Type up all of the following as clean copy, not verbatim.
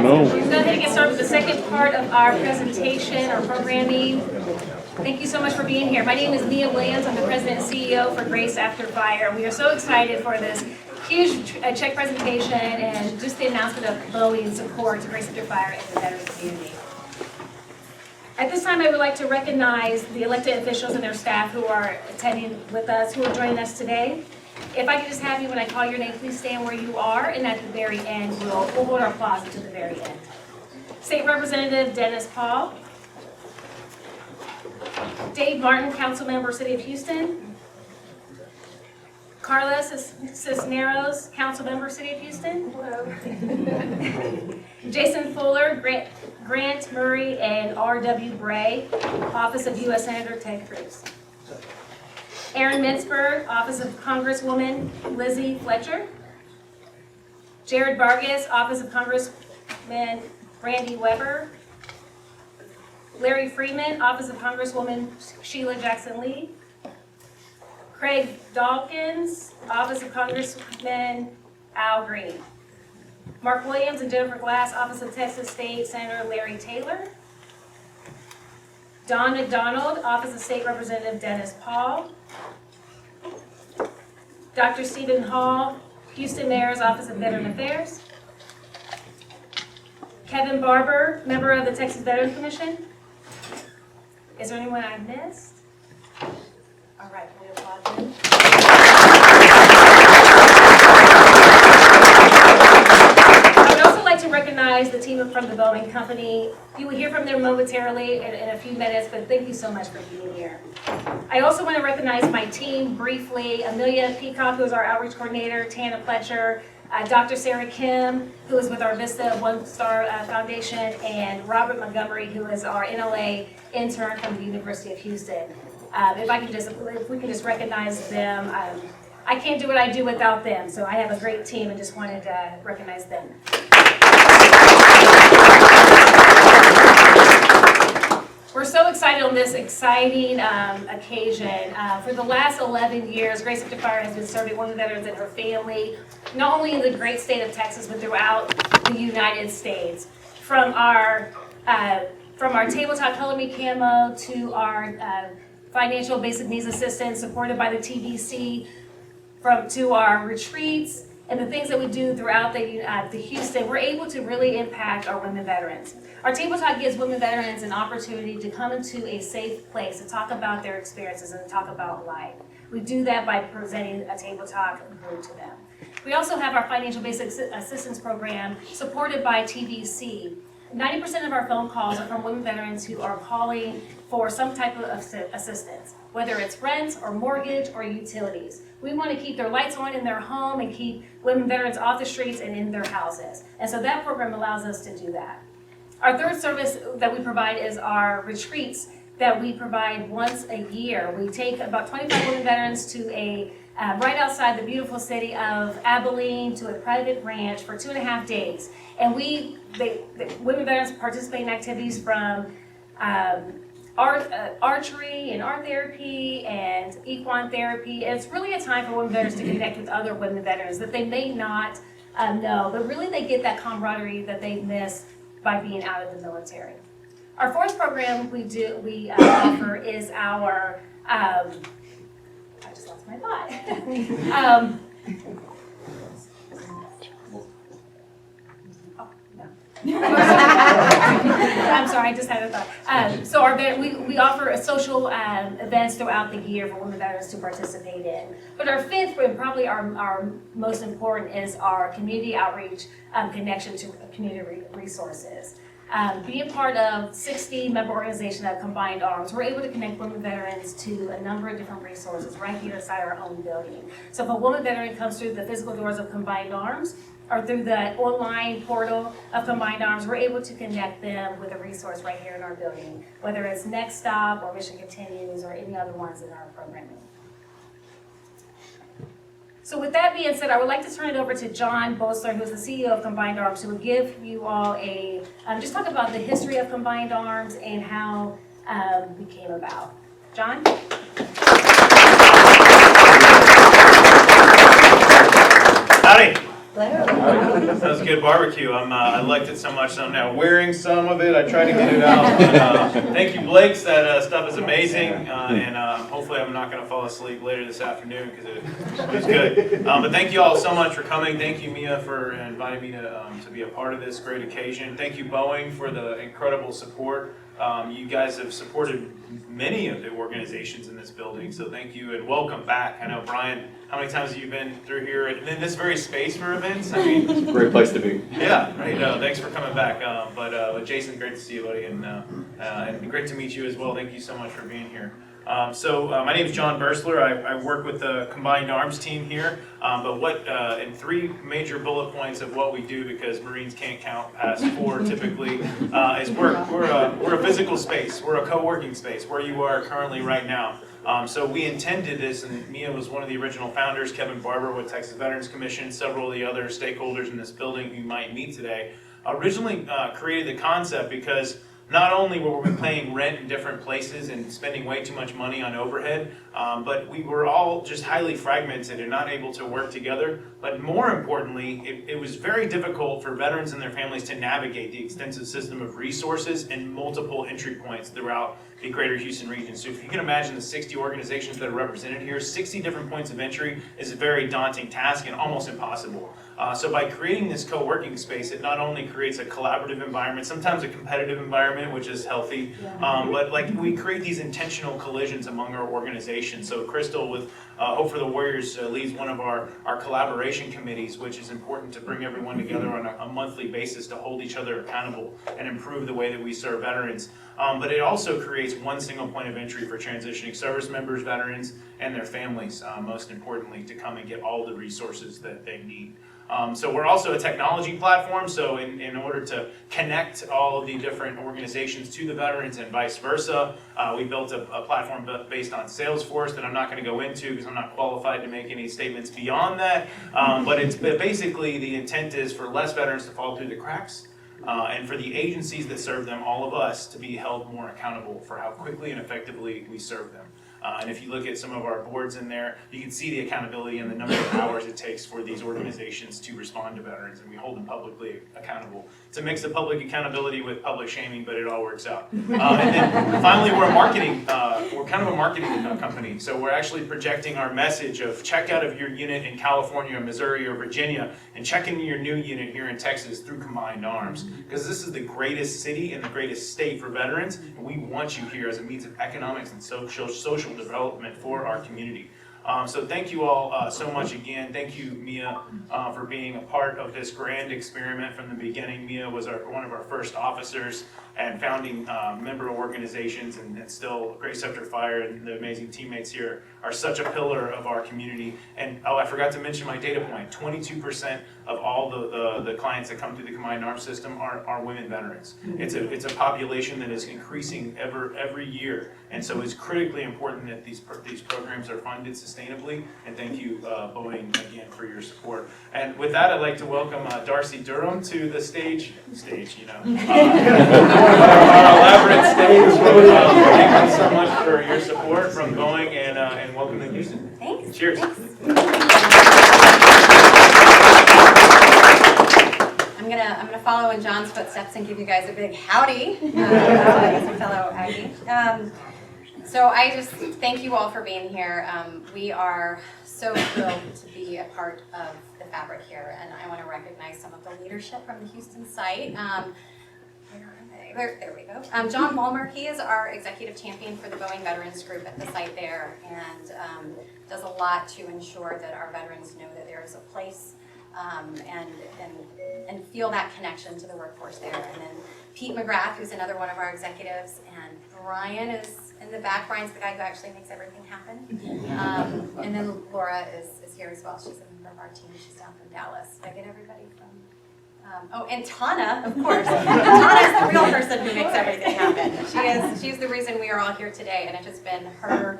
No. We're going to get started with the second part of our presentation, our programming. Thank you so much for being here. My name is Nia Williams. I'm the president and CEO for Grace After Fire. We are so excited for this huge check presentation and just the announcement of Boeing's support to Grace After Fire and the veterans community. At this time, I would like to recognize the elected officials and their staff who are attending with us, who are joining us today. If I could just have you, when I call your name, please stand where you are, and at the very end, we'll hold our applause until the very end. State Representative Dennis Paul. Dave Martin, Council Member, City of Houston. Carla Cisneros, Council Member, City of Houston. Hello. Jason Fuller, Grant Murray, and R.W. Bray, Office of U.S. Senator Ted Cruz. Aaron Mintzberg, Office of Congresswoman Lizzie Fletcher. Jared Vargas, Office of Congressman Brandy Weber. Larry Freeman, Office of Congresswoman Sheila Jackson Lee. Craig Dawkins, Office of Congressman Al Green. Mark Williams and Jennifer Glass, Office of Texas State Senator Larry Taylor. Don McDonald, Office of State Representative Dennis Paul. Dr. Stephen Hall, Houston Mayor's Office of Veteran Affairs. Kevin Barber, member of the Texas Veterans Commission. Is there anyone I missed? All right, can we applaud them? I would also like to recognize the team from the Boeing company. You will hear from them momentarily in a few minutes, but thank you so much for being here. I also want to recognize my team briefly. Amelia Peacock, who is our outreach coordinator, Tana Fletcher, Dr. Sarah Kim, who is with our Vista One Star Foundation, and Robert Montgomery, who is our NLA intern from the University of Houston. If we can just recognize them. I can't do what I do without them, so I have a great team and just wanted to recognize them. We're so excited on this exciting occasion. For the last 11 years, Grace After Fire has been serving women veterans and her family, not only in the great state of Texas, but throughout the United States. From our tabletop color me camo to our financial basic needs assistance supported by the TVC, to our retreats and the things that we do throughout the Houston, we're able to really impact our women veterans. Our tabletop gives women veterans an opportunity to come into a safe place to talk about their experiences and talk about life. We do that by presenting a tabletop group to them. We also have our financial basic assistance program supported by TVC. 90% of our phone calls are from women veterans who are calling for some type of assistance, whether it's rent or mortgage or utilities. We want to keep their lights on in their home and keep women veterans off the streets and in their houses. And so that program allows us to do that. Our third service that we provide is our retreats that we provide once a year. We take about 25 women veterans to right outside the beautiful city of Abilene to a private ranch for 2.5 days. And the women veterans participate in activities from archery and art therapy and equine therapy. And it's really a time for women veterans to connect with other women veterans that they may not know, but really they get that camaraderie that they miss by being out of the military. Our fourth program we offer is our, I just lost my thought. I'm sorry, I just had a thought. So we offer social events throughout the year for women veterans to participate in. But our fifth, and probably our most important, is our community outreach connection to community resources. Being part of 60-member organization of Combined Arms, we're able to connect women veterans to a number of different resources right here inside our own building. So if a woman veteran comes through the physical doors of Combined Arms, or through the online portal of Combined Arms, we're able to connect them with a resource right here in our building, whether it's Next Stop or Mission Continues or any other ones in our programming. So with that being said, I would like to turn it over to John Boerstler, who is the CEO of Combined Arms, who will give you all just talk about the history of Combined Arms and how we came about. John? Howdy. That was a good barbecue. I liked it so much, so I'm now wearing some of it. I tried to get it out. But, thank you, Blake. That stuff is amazing, and hopefully I'm not going to fall asleep later this afternoon because it was good. But thank you all so much for coming. Thank you, Mia, for inviting me to be a part of this great occasion. Thank you, Boeing, for the incredible support. You guys have supported many of the organizations in this building, so thank you and welcome back. I know, Brian, how many times have you been through here in this very space for events? I mean, it's a great place to be. Yeah, right. Thanks for coming back. But Jason, great to see you, buddy, and great to meet you as well. Thank you so much for being here. My name is John Boerstler. I work with the Combined Arms team here. But in 3 major bullet points of what we do, because Marines can't count past 4 typically, is we're a physical space. We're a co-working space where you are currently right now. So we intended this, and Mia was one of the original founders, Kevin Barber with Texas Veterans Commission, several of the other stakeholders in this building who you might meet today, originally created the concept because not only were we paying rent in different places and spending way too much money on overhead, but we were all just highly fragmented and not able to work together. But more importantly, it was very difficult for veterans and their families to navigate the extensive system of resources and multiple entry points throughout the greater Houston region. So if you can imagine the 60 organizations that are represented here, 60 different points of entry is a very daunting task and almost impossible. So by creating this co-working space, it not only creates a collaborative environment, sometimes a competitive environment, which is healthy, but like we create these intentional collisions among our organizations. So Crystal with Hope for the Warriors leads one of our collaboration committees, which is important to bring everyone together on a monthly basis to hold each other accountable and improve the way that we serve veterans. But it also creates one single point of entry for transitioning service members, veterans, and their families, most importantly, to come and get all the resources that they need. So we're also a technology platform, so in order to connect all of the different organizations to the veterans and vice versa, we built a platform based on Salesforce that I'm not going to go into because I'm not qualified to make any statements beyond that, but basically the intent is for less veterans to fall through the cracks, and for the agencies that serve them, all of us, to be held more accountable for how quickly and effectively we serve them. And if you look at some of our boards in there, you can see the accountability and the number of hours it takes for these organizations to respond to veterans, and we hold them publicly accountable. It's a mix of public accountability with public shaming, but it all works out. And then finally, we're kind of a marketing company, so we're actually projecting our message of check out of your unit in California or Missouri or Virginia, and check into your new unit here in Texas through Combined Arms, because this is the greatest city and the greatest state for veterans, and we want you here as a means of economics and social development for our community. So thank you all so much again. Thank you, Mia, for being a part of this grand experiment from the beginning. Mia was one of our first officers and founding member organizations, and still Great Scepter Fire and the amazing teammates here are such a pillar of our community. And I forgot to mention my data point. 22% of all the clients that come through the Combined Arms system are women veterans. It's a population that is increasing every year, and so it's critically important that these programs are funded sustainably. And thank you, Boeing, again for your support. And with that, I'd like to welcome Darcie Durham to the stage. Our elaborate stage. Thank you so much for your support from Boeing, and welcome to Houston. Thanks. Cheers. Thanks. I'm gonna follow in John's footsteps and give you guys a big howdy as a fellow Aggie. So I just thank you all for being here. We are so thrilled to be a part of the fabric here, and I want to recognize some of the leadership from the Houston site. There we go. John Vollmer, he is our executive champion for the Boeing Veterans Group at the site there, and does a lot to ensure that our veterans know that there is a place and feel that connection to the workforce there. And then Pete McGrath, who's another one of our executives, and Brian is in the back. Brian's the guy who actually makes everything happen. And then Laura is here as well. She's a member of our team. She's down from Dallas. Did I get everybody from? And Tana, of course. Tana is the real person who makes everything happen. She's the reason we are all here today, and it has been her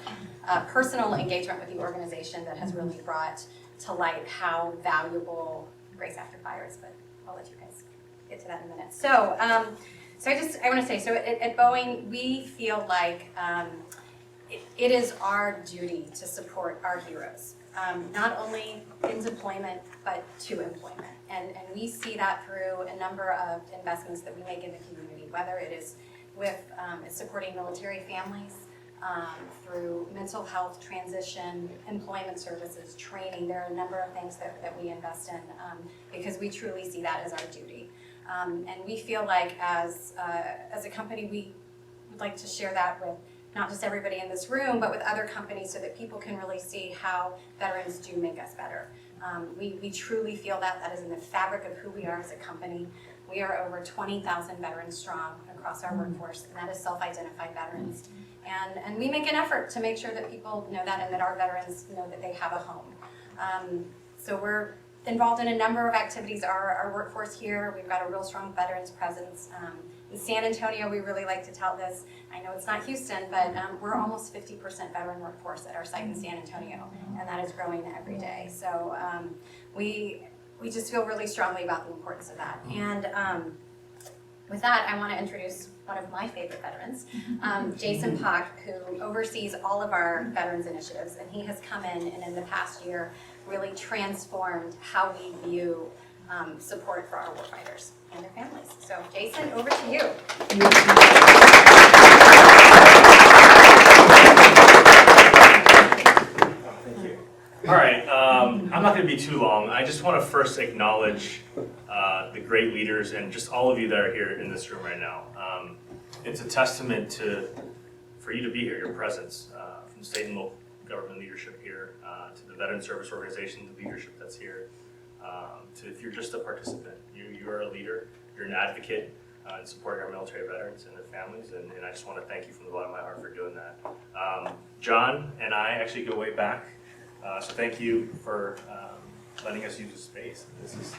personal engagement with the organization that has really brought to light how valuable Grace After Fire is, but I'll let you guys get to that in a minute. So, I want to say, so at Boeing, we feel like it is our duty to support our heroes, not only in deployment, but to employment. And we see that through a number of investments that we make in the community, whether it is with supporting military families, through mental health, transition, employment services, training. There are a number of things that we invest in because we truly see that as our duty. And we feel like as a company, we would like to share that with not just everybody in this room, but with other companies so that people can really see how veterans do make us better. We truly feel that is in the fabric of who we are as a company. We are over 20,000 veterans strong across our workforce, and that is self-identified veterans. And we make an effort to make sure that people know that and that our veterans know that they have a home. So we're involved in a number of activities. Our workforce here, we've got a real strong veterans presence. In San Antonio, we really like to tell this. I know it's not Houston, but we're almost 50% veteran workforce at our site in San Antonio, and that is growing every day. So we just feel really strongly about the importance of that. And with that, I want to introduce one of my favorite veterans, Jason Pock, who oversees all of our veterans initiatives, and he has come in and in the past year really transformed how we view support for our warfighters and their families. So Jason, over to you. Thank you. All right, I'm not going to be too long. I just want to first acknowledge the great leaders and just all of you that are here in this room right now. It's a testament for you to be here, your presence, from state and local government leadership here, to the Veteran Service Organization, the leadership that's here, to if you're just a participant. You are a leader, you're an advocate in supporting our military veterans and their families, and I just want to thank you from the bottom of my heart for doing that. John and I actually go way back, so thank you for letting us use the space. This is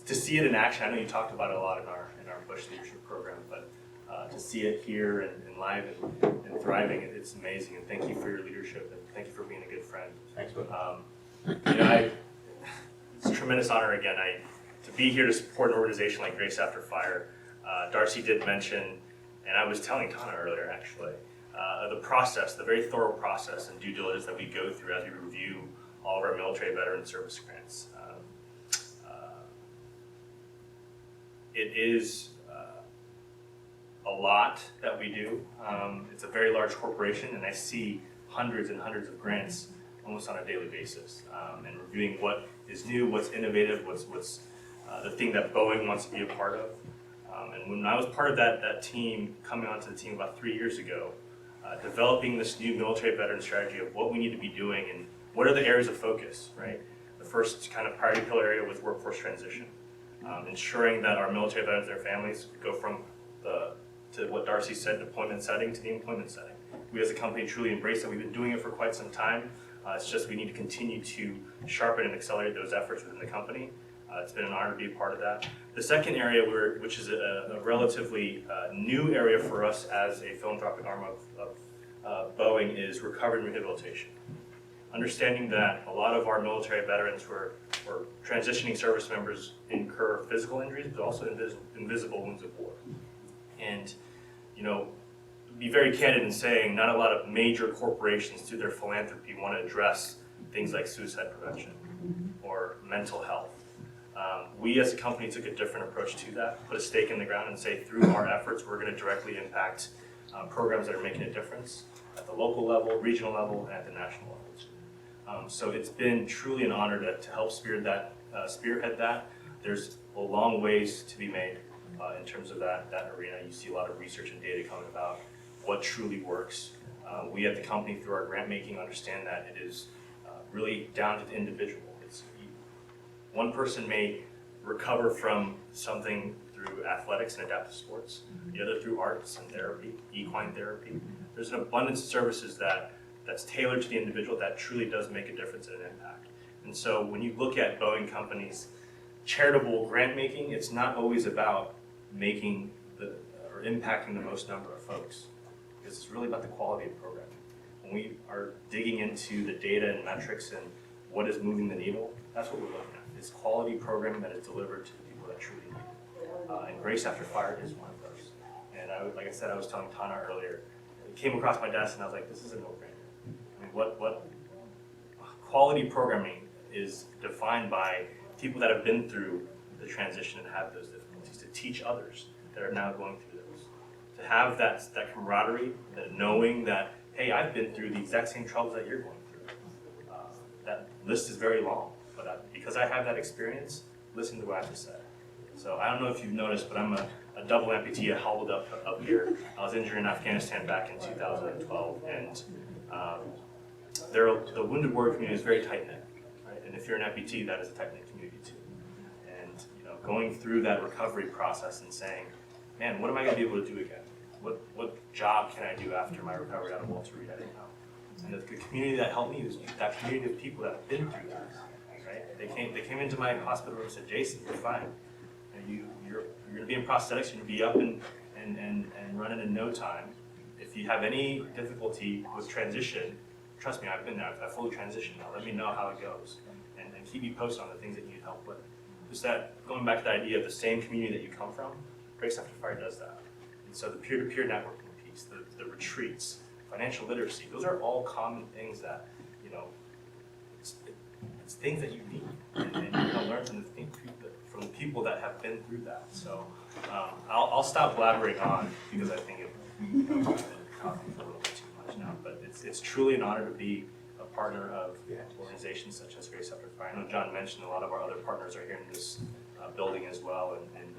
to see it in action. I know you talked about it a lot in our Bush leadership program, but to see it here and live and thriving, it's amazing. And thank you for your leadership, and thank you for being a good friend. Thanks, It's a tremendous honor again to be here to support an organization like Grace After Fire. Darcie did mention, and I was telling Tana earlier actually, the process, the very thorough process and due diligence that we go through as we review all of our military veteran service grants. It is a lot that we do. It's a very large corporation, and I see hundreds and hundreds of grants almost on a daily basis, and reviewing what is new, what's innovative, what's the thing that Boeing wants to be a part of. And when I was part of that team, coming onto the team about 3 years ago, developing this new military veteran strategy of what we need to be doing and what are the areas of focus, right? The first kind of priority pillar area was workforce transition, ensuring that our military veterans and their families go from to what Darcie said, deployment setting to the employment setting. We as a company truly embrace that. We've been doing it for quite some time. It's just we need to continue to sharpen and accelerate those efforts within the company. It's been an honor to be a part of that. The second area, which is a relatively new area for us as a philanthropic arm of Boeing, is recovery and rehabilitation. Understanding that a lot of our military veterans who are transitioning service members incur physical injuries, but also invisible wounds of war. And, be very candid in saying not a lot of major corporations through their philanthropy want to address things like suicide prevention or mental health. We as a company took a different approach to that, put a stake in the ground and say through our efforts we're going to directly impact programs that are making a difference at the local level, regional level, and at the national level. So it's been truly an honor to help spearhead that. There's a long ways to be made in terms of that arena. You see a lot of research and data coming about what truly works. We at the company, through our grant making, understand that it is really down to the individual. One person may recover from something through athletics and adaptive sports, the other through arts and therapy, equine therapy. There's an abundance of services that's tailored to the individual that truly does make a difference and an impact. And so when you look at Boeing companies' charitable grant making, it's not always about making or impacting the most number of folks, because it's really about the quality of programming. When we are digging into the data and metrics and what is moving the needle, that's what we're looking at. It's quality programming that is delivered to the people that truly need it. And Grace After Fire is one of those. And like I said, I was telling Tana earlier, it came across my desk and I was like, this is a no-brainer. I mean, what quality programming is defined by people that have been through the transition and have those difficulties, to teach others that are now going through those. To have that camaraderie, that knowing that, hey, I've been through the exact same troubles that you're going through. That list is very long, but because I have that experience, listen to what I have to say. So I don't know if you've noticed, but I'm a double amputee, hobbled up here. I was injured in Afghanistan back in 2012, and the wounded warrior community is very tight-knit, right? And if you're an amputee, that is a tight-knit community too. And going through that recovery process and saying, man, what am I going to be able to do again? What job can I do after my recovery out of Walter Reed? I didn't know. And the community that helped me was that community of people that have been through that, right? They came into my hospital room and said, Jason, you're fine. You're going to be in prosthetics, you're going to be up and running in no time. If you have any difficulty with transition, trust me, I've been there. I've fully transitioned now. Let me know how it goes. And keep me posted on the things that you need help with. Just that, going back to the idea of the same community that you come from, Grace After Fire does that. And so the peer-to-peer networking piece, the retreats, financial literacy, those are all common things that, it's things that you need. And you're going to learn from the people that have been through that. So I'll stop blabbering on because I think I'm talking a little bit too much now. But it's truly an honor to be a partner of organizations such as Grace After Fire. I know John mentioned a lot of our other partners are here in this building as well. And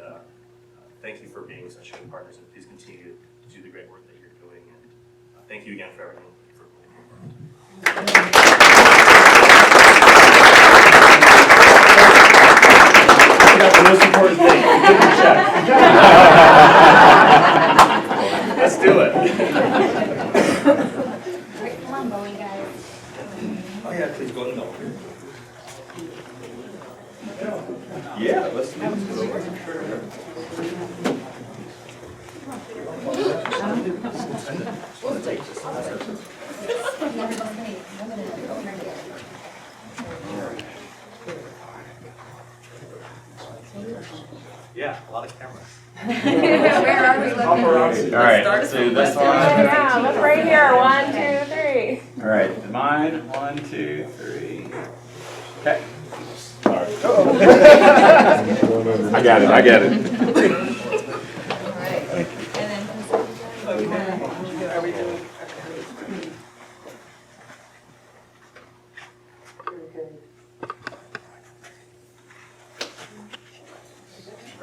thank you for being such good partners. And please continue to do the great work that you're doing. And thank you again for everything. That's the most important thing. Give them a check. Let's do it. Come on, Boeing guys. Oh yeah, please go in the middle. Yeah, let's do Yeah, a lot of cameras. Where are we looking? All right, let's do this one. Yeah, look right here. 1, 2, 3. All right, mine. 1, 2, 3. Okay. I got it. All right. And then are we doing?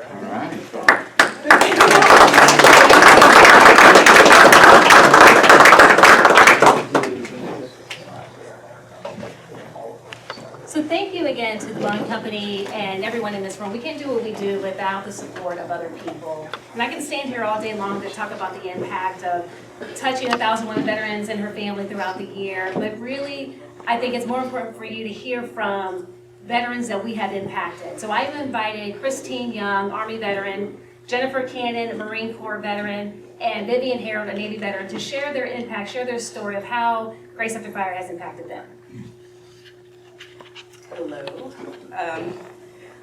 All right. So thank you again to the Boeing Company and everyone in this room. We can't do what we do without the support of other people. And I can stand here all day long to talk about the impact of touching 1,000 women veterans and her family throughout the year. But really, I think it's more important for you to hear from veterans that we have impacted. So I've invited Christene Young, Army veteran, Jennifer Cannon, a Marine Corps veteran, and Vivian Harrold, a Navy veteran, to share their impact, share their story of how Grace After Fire has impacted them. Hello. I'm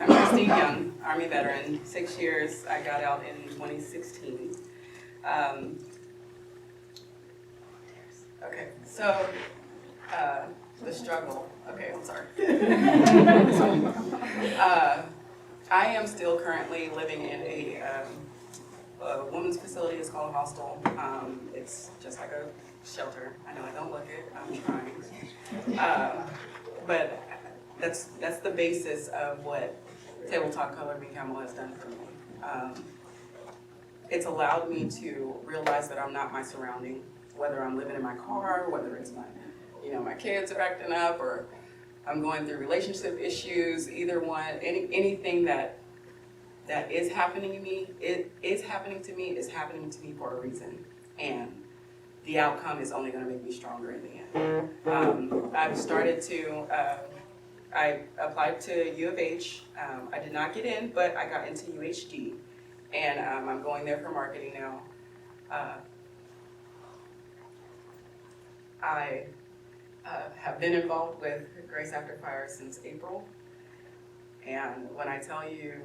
Christene Young, Army veteran, 6 years. I got out in 2016. Okay, so the struggle. Okay, I'm sorry. I am still currently living in a women's facility. It's called a hostel. It's just like a shelter. I know I don't look it. I'm trying. But that's the basis of what Tabletop Color Me Camel has done for me. It's allowed me to realize that I'm not my surrounding, whether I'm living in my car, whether it's my kids are acting up, or I'm going through relationship issues. Either one, anything that is happening to me, is happening to me for a reason, and the outcome is only going to make me stronger in the end. I've started to. I applied to U of H. I did not get in, but I got into UHD, and I'm going there for marketing now. I have been involved with Grace After Fire since April, and when I tell you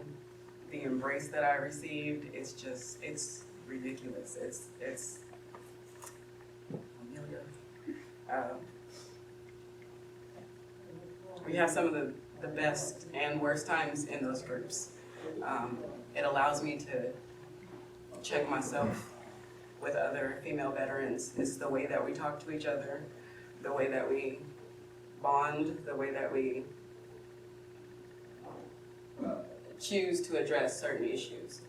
the embrace that I received, it's ridiculous. It's we have some of the best and worst times in those groups. It allows me to check myself with other female veterans. It's the way that we talk to each other, the way that we bond, the way that we choose to address certain issues.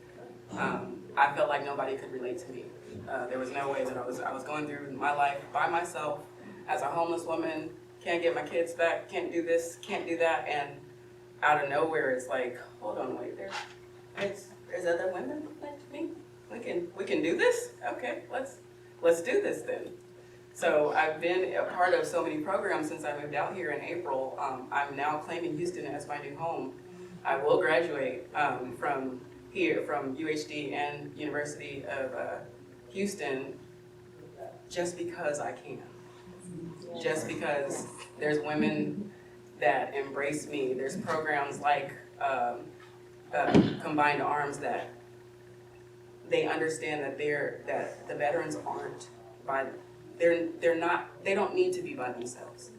I felt like nobody could relate to me. There was no way that I was going through my life by myself as a homeless woman, can't get my kids back, can't do this, can't do that, and out of nowhere it's like, hold on, wait, there's other women like me? We can do this? Okay, let's do this then. So I've been a part of so many programs since I moved out here in April. I'm now claiming Houston as my new home. I will graduate from here, from UHD and University of Houston, just because I can. Just because there's women that embrace me. There's programs like Combined Arms that they understand that the veterans aren't they don't need to be by themselves.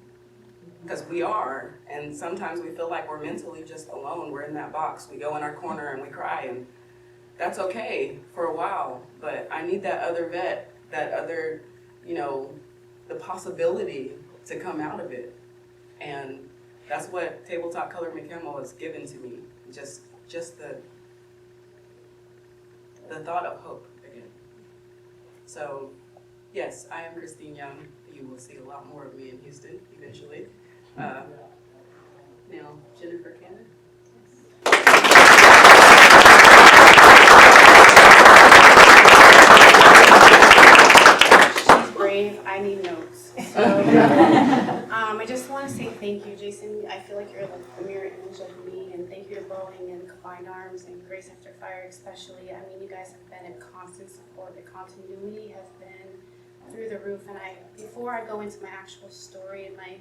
Because we are, and sometimes we feel like we're mentally just alone. We're in that box. We go in our corner and we cry, and that's okay for a while. But I need that other vet, that other, the possibility to come out of it. And that's what Tabletop Color McCampbell has given to me. Just the thought of hope again. So, yes, I am Christene Young. You will see a lot more of me in Houston eventually. Now, Jennifer Cannon. She's brave. I need notes. So, I just want to say thank you, Jason. I feel like you're like the mirror image of me, and thank you to Boeing and Combined Arms and Grace After Fire especially. I mean, you guys have been a constant support. The continuity has been through the roof. And before I go into my actual story in my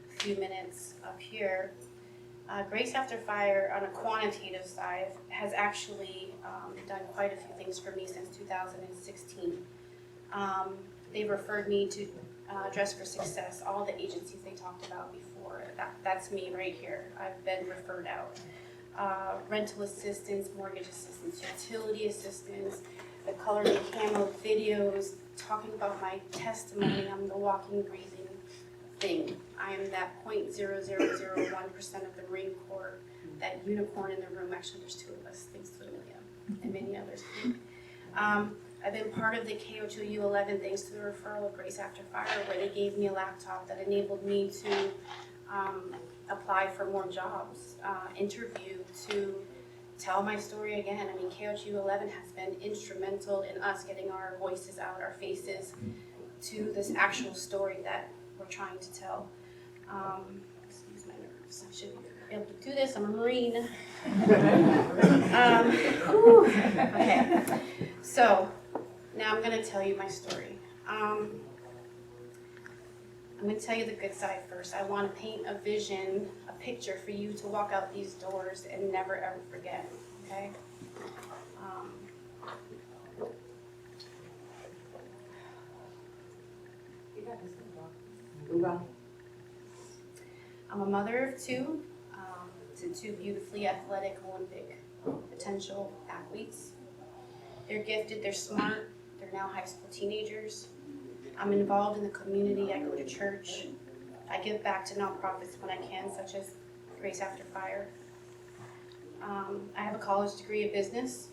few minutes up here, Grace After Fire on a quantitative side has actually done quite a few things for me since 2016. They've referred me to Dress for Success, all the agencies they talked about before. That's me right here. I've been referred out. Rental assistance, mortgage assistance, utility assistance, the Color Me Camo videos, talking about my testimony. I'm the walking, breathing thing. I am that 0.0001% of the Marine Corps, that unicorn in the room. Actually, there's two of us, thanks to Amelia and many others. I've been part of the KO2U 11 thanks to the referral of Grace After Fire, where they gave me a laptop that enabled me to apply for more jobs, interview, to tell my story again. I mean, KO2U 11 has been instrumental in us getting our voices out, our faces, to this actual story that we're trying to tell. Excuse my nerves. I should be able to do this. I'm a Marine. Okay. So now I'm going to tell you my story. I'm going to tell you the good side first. I want to paint a vision, a picture for you to walk out these doors and never ever forget. Okay. I'm a mother of two, to two beautifully athletic Olympic potential athletes. They're gifted, they're smart, they're now high school teenagers. I'm involved in the community, I go to church. I give back to nonprofits when I can, such as Grace After Fire. I have a college degree in business,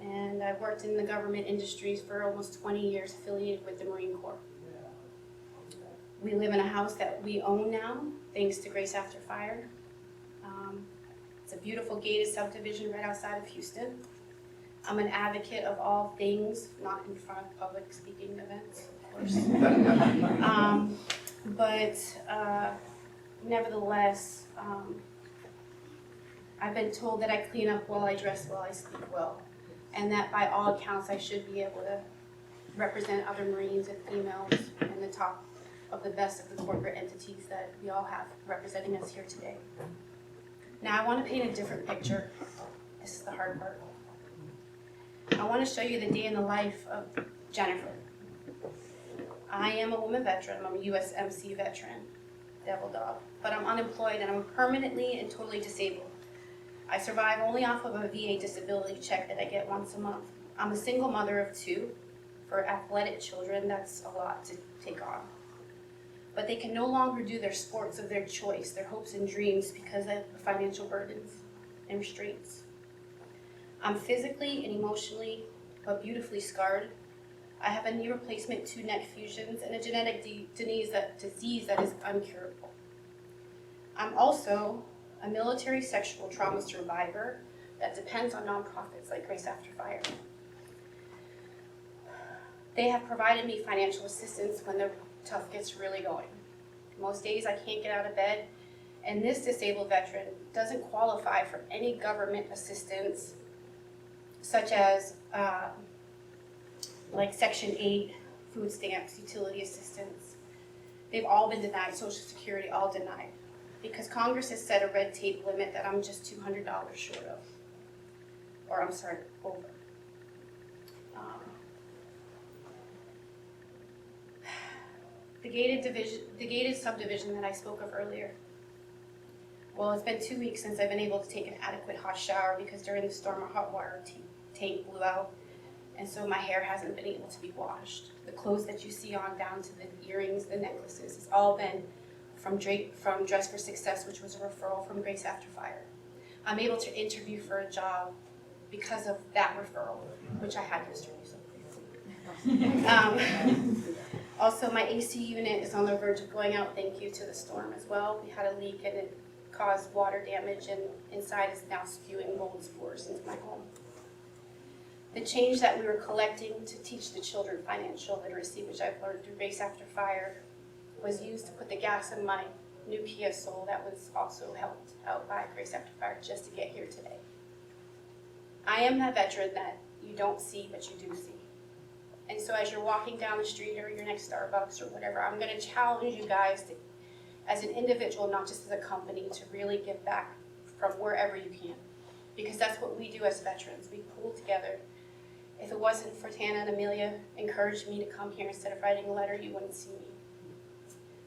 and I've worked in the government industries for almost 20 years, affiliated with the Marine Corps. We live in a house that we own now, thanks to Grace After Fire. It's a beautiful gated subdivision right outside of Houston. I'm an advocate of all things, not in front of public speaking events, of course. But nevertheless, I've been told that I clean up well, I dress well, I speak well, and that by all accounts I should be able to represent other Marines and females in the top of the best of the corporate entities that we all have representing us here today. Now I want to paint a different picture. This is the hard part. I want to show you the day in the life of Jennifer. I am a woman veteran. I'm a USMC veteran, devil dog, but I'm unemployed and I'm permanently and totally disabled. I survive only off of a VA disability check that I get once a month. I'm a single mother of 2. For athletic children, that's a lot to take on. But they can no longer do their sports of their choice, their hopes and dreams, because of the financial burdens and restraints. I'm physically and emotionally, but beautifully scarred. I have a knee replacement, 2 neck fusions, and a genetic disease that is uncurable. I'm also a military sexual trauma survivor that depends on nonprofits like Grace After Fire. They have provided me financial assistance when the tough gets really going. Most days I can't get out of bed, and this disabled veteran doesn't qualify for any government assistance, such as like Section 8, food stamps, utility assistance. They've all been denied, Social Security, all denied, because Congress has set a red tape limit that I'm just $200 short of, or I'm sorry, over. The gated subdivision that I spoke of earlier. Well, it's been 2 weeks since I've been able to take an adequate hot shower because during the storm, our hot water tank blew out, and so my hair hasn't been able to be washed. The clothes that you see on down to the earrings, the necklaces, it's all been from Dress for Success, which was a referral from Grace After Fire. I'm able to interview for a job because of that referral, which I had yesterday. So. Also, my AC unit is on the verge of going out, thank you to the storm as well. We had a leak and it caused water damage, and inside is now spewing mold spores into my home. The change that we were collecting to teach the children financial literacy, which I've learned through Grace After Fire, was used to put the gas in my new Kia Soul that was also helped out by Grace After Fire just to get here today. I am that veteran that you don't see, but you do see. And so as you're walking down the street or your next Starbucks or whatever, I'm going to challenge you guys to, as an individual, not just as a company, to really give back from wherever you can. Because that's what we do as veterans. We pull together. If it wasn't for Tana and Amelia encouraging me to come here instead of writing a letter, you wouldn't see me.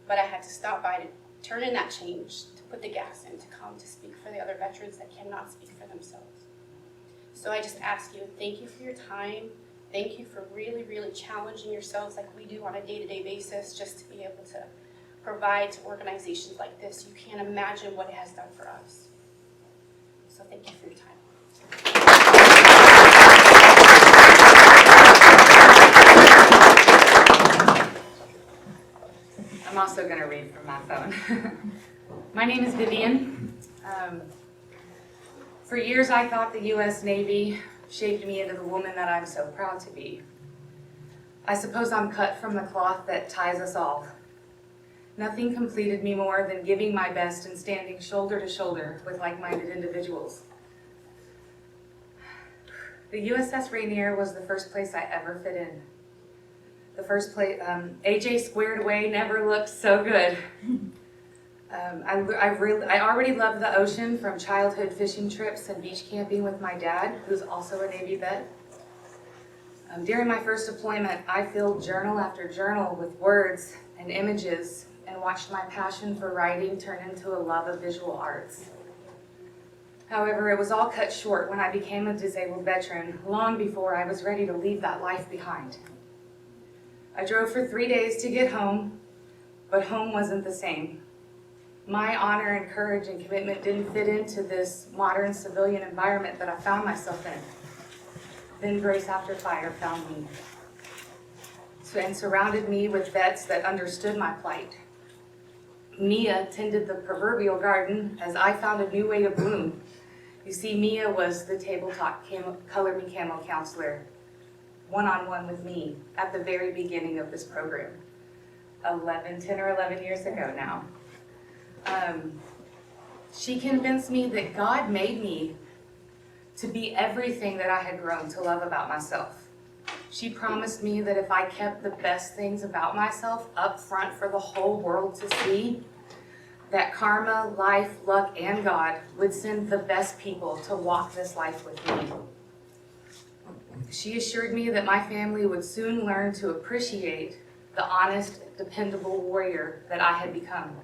But I had to stop by to turn in that change, to put the gas in, to come to speak for the other veterans that cannot speak for themselves. So I just ask you, thank you for your time. Thank you for really, really challenging yourselves like we do on a day-to-day basis just to be able to provide to organizations like this. You can't imagine what it has done for us. So thank you for your time. I'm also going to read from my phone. My name is Vivian. For years I thought the U.S. Navy shaped me into the woman that I'm so proud to be. I suppose I'm cut from the cloth that ties us all. Nothing completed me more than giving my best and standing shoulder to shoulder with like-minded individuals. The USS Rainier was the first place I ever fit in. The first place, AJ squared away never looked so good. I already loved the ocean from childhood fishing trips and beach camping with my dad, who's also a Navy vet. During my first deployment, I filled journal after journal with words and images and watched my passion for writing turn into a love of visual arts. However, it was all cut short when I became a disabled veteran, long before I was ready to leave that life behind. I drove for 3 days to get home, but home wasn't the same. My honor and courage and commitment didn't fit into this modern civilian environment that I found myself in. Then Grace After Fire found me and surrounded me with vets that understood my plight. Mia tended the proverbial garden as I found a new way to bloom. You see, Mia was the tabletop Color Me Camo counselor, one-on-one with me at the very beginning of this program, 10 or 11 years ago now. She convinced me that God made me to be everything that I had grown to love about myself. She promised me that if I kept the best things about myself up front for the whole world to see, that karma, life, luck, and God would send the best people to walk this life with me. She assured me that my family would soon learn to appreciate the honest, dependable warrior that I had become.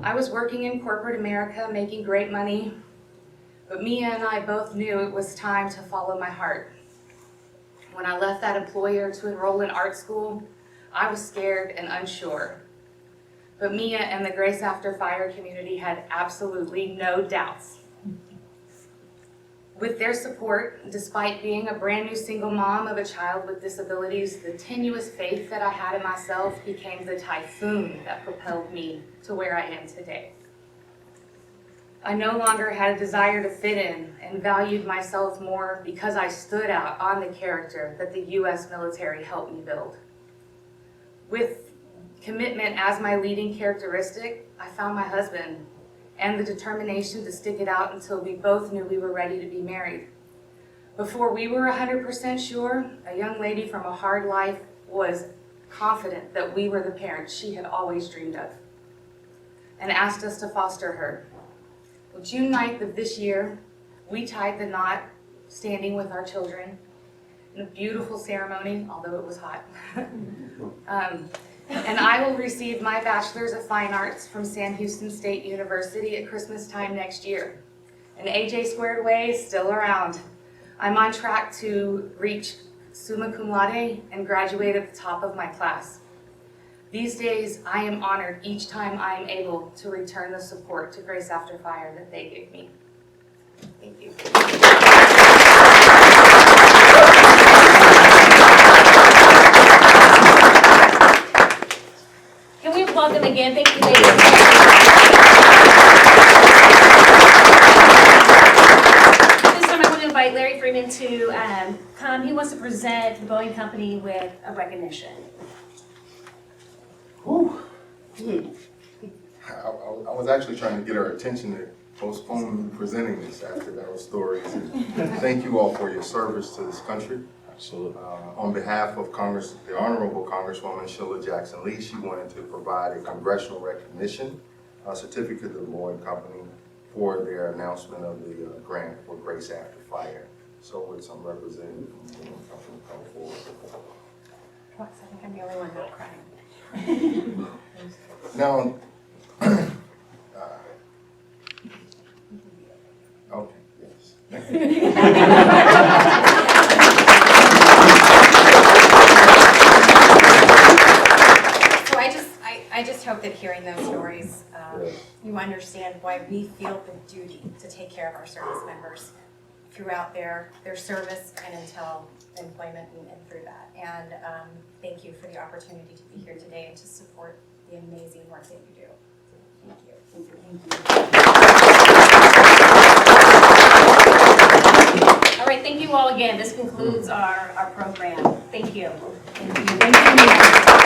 I was working in corporate America, making great money, But Mia and I both knew it was time to follow my heart. When I left that employer to enroll in art school, I was scared and unsure. But Mia and the Grace After Fire community had absolutely no doubts. With their support, despite being a brand new single mom of a child with disabilities, the tenuous faith that I had in myself became the typhoon that propelled me to where I am today. I no longer had a desire to fit in and valued myself more because I stood out on the character that the U.S. military helped me build. With commitment as my leading characteristic, I found my husband and the determination to stick it out until we both knew we were ready to be married. Before we were 100% sure, a young lady from a hard life was confident that we were the parents she had always dreamed of and asked us to foster her. Well, June 9th of this year, we tied the knot, standing with our children in a beautiful ceremony, although it was hot. And I will receive my Bachelor's of Fine Arts from Sam Houston State University at Christmas time next year. And AJ Squared Away is still around. I'm on track to reach summa cum laude and graduate at the top of my class. These days, I am honored each time I am able to return the support to Grace After Fire that they gave me. Thank you. Can we welcome again? Thank you, ladies. This time I want to invite Larry Freeman to come. He wants to present the Boeing Company with a recognition. I was actually trying to get our attention to postpone presenting this after those stories. And thank you all for your service to this country. Absolutely. On behalf of Congress, the Honorable Congresswoman Sheila Jackson Lee, she wanted to provide a congressional recognition certificate to the Boeing Company for their announcement of the grant for Grace After Fire. So with some representative from the Boeing Company come forward. I think I'm the only one not crying. Now, okay, yes. So I just hope that hearing those stories, you understand why we feel the duty to take care of our service members throughout their service and until employment and through that. And thank you for the opportunity to be here today and to support the amazing work that you do. Thank you. All right, thank you all again. This concludes our program. Thank you. Thank you.